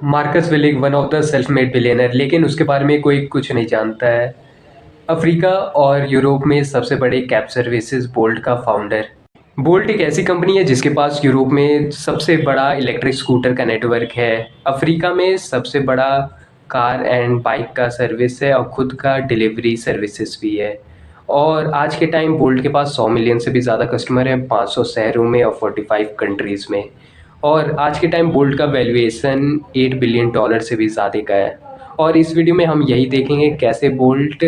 Marcus willing one of the self made billionaire, लेकिन उसके बारे में कोई कुछ नहीं जानता है। अफ्रीका और यूरोप में सबसे बड़े कैब सर्विसेज बोल्ट का फाउंडर। बोल्ट एक ऐसी कंपनी है जिसके पास यूरोप में सबसे बड़ा इलेक्ट्रिक स्कूटर का नेटवर्क है। अफ्रीका में सबसे बड़ा कार एंड बाइक का सर्विस है और खुद का डिलीवरी सर्विसेज भी है। और आज के टाइम बोल्ट के पास 100 मिलियन से भी ज़्यादा कस्टमर हैं 500 शहरों में और 45 कंट्रीज़ में। और आज के टाइम बोल्ट का वैल्यूएशन $8 बिलियन से भी ज़्यादा का है। और इस वीडियो में हम यही देखेंगे कैसे बोल्ट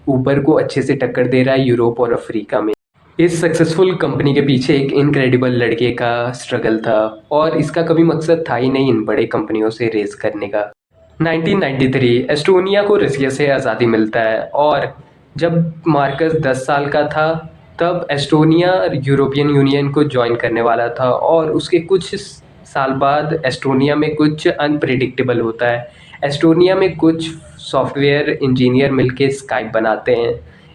ऊबर को अच्छे से टक्कर दे रहा है यूरोप और अफ्रीका में। इस सक्सेसफुल कंपनी के पीछे एक इनक्रेडिबल लड़के का स्ट्रगल था और इसका कभी मकसद था ही नहीं इन बड़े कंपनियों से रेस करने का। 1993 एस्टोनिया को रसिया से आज़ादी मिलता है और जब मार्कस 10 साल का था तब एस्टोनिया यूरोपियन यूनियन को ज्वाइन करने वाला था और उसके कुछ साल बाद एस्टोनिया में कुछ अनप्रिडिक्टेबल होता है। एस्टोनिया में कुछ सॉफ्टवेयर इंजीनियर मिलके स्काइप बनाते हैं,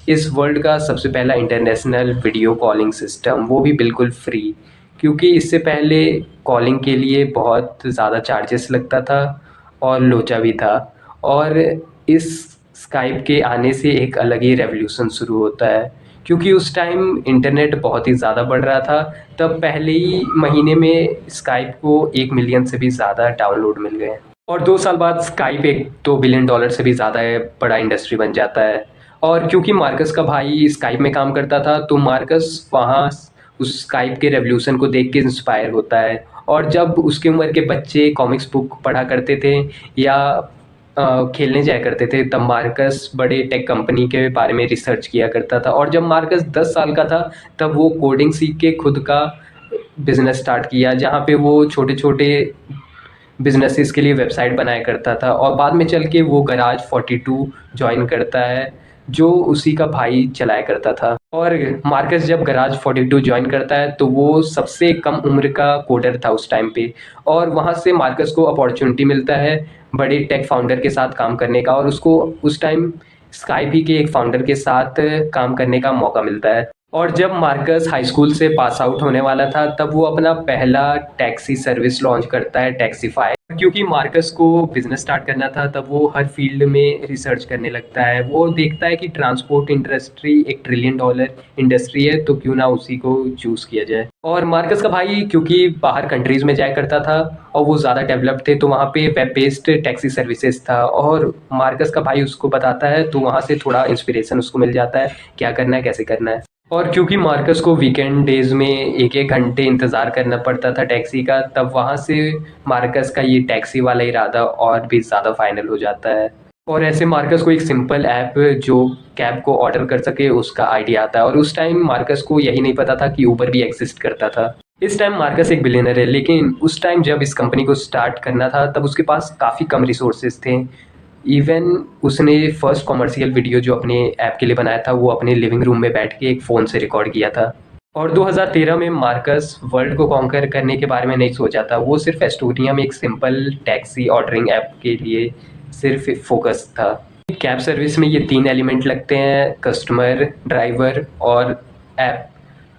इस वर्ल्ड का सबसे पहला इंटरनेशनल वीडियो कॉलिंग सिस्टम, वो भी बिल्कुल फ्री, क्योंकि इससे पहले कॉलिंग के लिए बहुत ज़्यादा चार्जेस लगता था और लोचा भी था। और इस स्काइप के आने से एक अलग ही रेवोल्यूशन शुरू होता है, क्योंकि उस टाइम इंटरनेट बहुत ही ज़्यादा बढ़ रहा था। तब पहले ही महीने में स्काइप को 1 मिलियन से भी ज़्यादा डाउनलोड मिल गए और 2 साल बाद स्काइप एक $2 बिलियन से भी ज़्यादा बड़ा इंडस्ट्री बन जाता है। और क्योंकि मार्कस का भाई स्काइप में काम करता था तो मार्कस वहाँ उस स्काइप के रेवोल्यूशन को देख के इंस्पायर होता है। और जब उसकी उम्र के बच्चे कॉमिक्स बुक पढ़ा करते थे या खेलने जाया करते थे तब मार्कस बड़े टेक कंपनी के बारे में रिसर्च किया करता था। और जब मार्कस 10 साल का था तब वो कोडिंग सीख के खुद का बिजनेस स्टार्ट किया, जहाँ पे वो छोटे छोटे बिजनेसेस के लिए वेबसाइट बनाया करता था। और बाद में चल के वो गराज 42 ज्वाइन करता है जो उसी का भाई चलाया करता था। और मार्कस जब गराज 42 ज्वाइन करता है तो वो सबसे कम उम्र का कोडर था उस टाइम पे। और वहाँ से मार्कस को अपॉर्चुनिटी मिलता है बड़े टेक फाउंडर के साथ काम करने का और उसको उस टाइम स्काइप ही के एक फाउंडर के साथ काम करने का मौका मिलता है। और जब मार्कस हाई स्कूल से पास आउट होने वाला था तब वो अपना पहला टैक्सी सर्विस लॉन्च करता है, टैक्सीफाई। क्योंकि मार्कस को बिजनेस स्टार्ट करना था तब वो हर फील्ड में रिसर्च करने लगता है। वो देखता है कि ट्रांसपोर्ट इंडस्ट्री $1 ट्रिलियन इंडस्ट्री है तो क्यों ना उसी को चूज़ किया जाए। और मार्कस का भाई क्योंकि बाहर कंट्रीज़ में जाया करता था और वो ज़्यादा डेवलप्ड थे तो वहाँ पे वेब बेस्ड टैक्सी सर्विसेज था और मार्कस का भाई उसको बताता है तो वहाँ से थोड़ा इंस्पिरेशन उसको मिल जाता है क्या करना है कैसे करना है। और क्योंकि मार्कस को वीकेंड डेज में एक एक घंटे इंतज़ार करना पड़ता था टैक्सी का, तब वहाँ से मार्कस का ये टैक्सी वाला इरादा और भी ज़्यादा फाइनल हो जाता है। और ऐसे मार्कस को एक सिंपल ऐप जो कैब को ऑर्डर कर सके उसका आइडिया आता है। और उस टाइम मार्कस को यही नहीं पता था कि ऊबर भी एग्जिस्ट करता था। इस टाइम मार्कस एक बिलियनर है, लेकिन उस टाइम जब इस कंपनी को स्टार्ट करना था तब उसके पास काफ़ी कम रिसोर्सेज थे। इवन उसने फर्स्ट कॉमर्शियल वीडियो जो अपने ऐप के लिए बनाया था वो अपने लिविंग रूम में बैठ के एक फ़ोन से रिकॉर्ड किया था। और 2013 में मार्कस वर्ल्ड को कॉन्कर करने के बारे में नहीं सोचा था, वो सिर्फ एस्टोनिया में एक सिंपल टैक्सी ऑर्डरिंग ऐप के लिए सिर्फ फोकस था। कैब सर्विस में ये 3 एलिमेंट लगते हैं, कस्टमर, ड्राइवर और ऐप।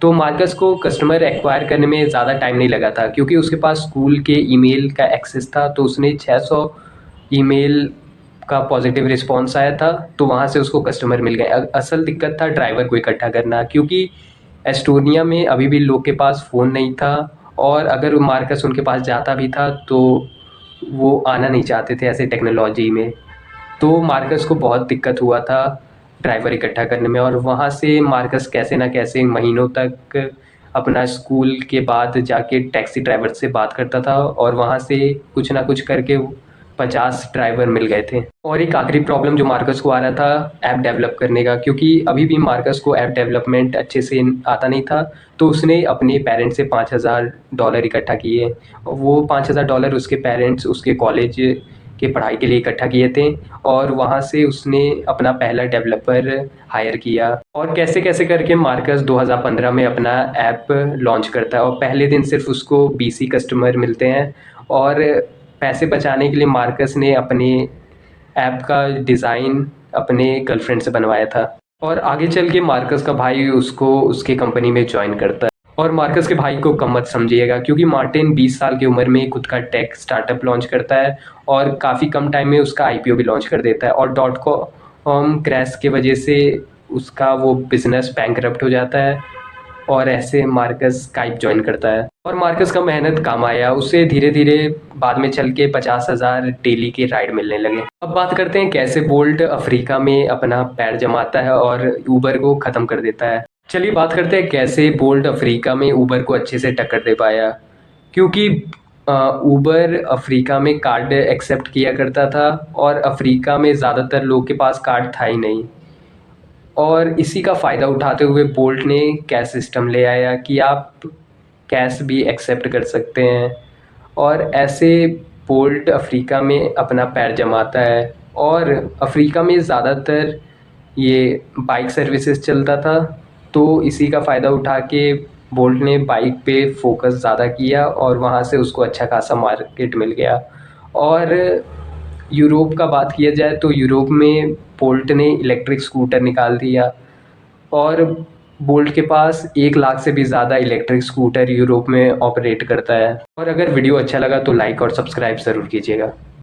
तो मार्कस को कस्टमर एक्वायर करने में ज़्यादा टाइम नहीं लगा था क्योंकि उसके पास स्कूल के ईमेल का एक्सेस था। तो उसने 600 ईमेल का पॉजिटिव रिस्पॉन्स आया था तो वहाँ से उसको कस्टमर मिल गए। असल दिक्कत था ड्राइवर को इकट्ठा करना, क्योंकि एस्टोनिया में अभी भी लोग के पास फ़ोन नहीं था और अगर मार्कस उनके पास जाता भी था तो वो आना नहीं चाहते थे ऐसे टेक्नोलॉजी में। तो मार्कस को बहुत दिक्कत हुआ था ड्राइवर इकट्ठा करने में। और वहाँ से मार्कस कैसे ना कैसे महीनों तक अपना स्कूल के बाद जाके टैक्सी ड्राइवर से बात करता था और वहाँ से कुछ ना कुछ करके 50 ड्राइवर मिल गए थे। और एक आखिरी प्रॉब्लम जो मार्कस को आ रहा था ऐप डेवलप करने का, क्योंकि अभी भी मार्कस को ऐप डेवलपमेंट अच्छे से आता नहीं था। तो उसने अपने पेरेंट्स से $5000 इकट्ठा किए। वो $5000 उसके पेरेंट्स उसके कॉलेज के पढ़ाई के लिए इकट्ठा किए थे और वहाँ से उसने अपना पहला डेवलपर हायर किया। और कैसे कैसे करके मार्कस 2015 में अपना ऐप लॉन्च करता है और पहले दिन सिर्फ उसको 20 ही कस्टमर मिलते हैं। और पैसे बचाने के लिए मार्कस ने अपने ऐप का डिज़ाइन अपने गर्लफ्रेंड से बनवाया था। और आगे चल के मार्कस का भाई उसको उसके कंपनी में ज्वाइन करता है और मार्कस के भाई को कम मत समझिएगा, क्योंकि मार्टिन 20 साल की उम्र में खुद का टेक स्टार्टअप लॉन्च करता है और काफ़ी कम टाइम में उसका आईपीओ भी लॉन्च कर देता है, और डॉट कॉम क्रैश की वजह से उसका वो बिजनेस बैंकरप्ट हो जाता है, और ऐसे मार्कस स्काइप ज्वाइन करता है और मार्कस का मेहनत काम आया, उसे धीरे धीरे बाद में चल के 50,000 डेली के राइड मिलने लगे। अब बात करते हैं कैसे बोल्ट अफ्रीका में अपना पैर जमाता है और ऊबर को ख़त्म कर देता है। चलिए बात करते हैं कैसे बोल्ट अफ्रीका में ऊबर को अच्छे से टक्कर दे पाया, क्योंकि ऊबर अफ्रीका में कार्ड एक्सेप्ट किया करता था और अफ्रीका में ज़्यादातर लोग के पास कार्ड था ही नहीं, और इसी का फ़ायदा उठाते हुए बोल्ट ने कैश सिस्टम ले आया कि आप कैश भी एक्सेप्ट कर सकते हैं, और ऐसे बोल्ट अफ्रीका में अपना पैर जमाता है। और अफ्रीका में ज़्यादातर ये बाइक सर्विसेज चलता था, तो इसी का फ़ायदा उठा के बोल्ट ने बाइक पे फोकस ज़्यादा किया और वहाँ से उसको अच्छा खासा मार्केट मिल गया। और यूरोप का बात किया जाए तो यूरोप में बोल्ट ने इलेक्ट्रिक स्कूटर निकाल दिया, और बोल्ट के पास 1 लाख से भी ज़्यादा इलेक्ट्रिक स्कूटर यूरोप में ऑपरेट करता है। और अगर वीडियो अच्छा लगा तो लाइक और सब्सक्राइब ज़रूर कीजिएगा।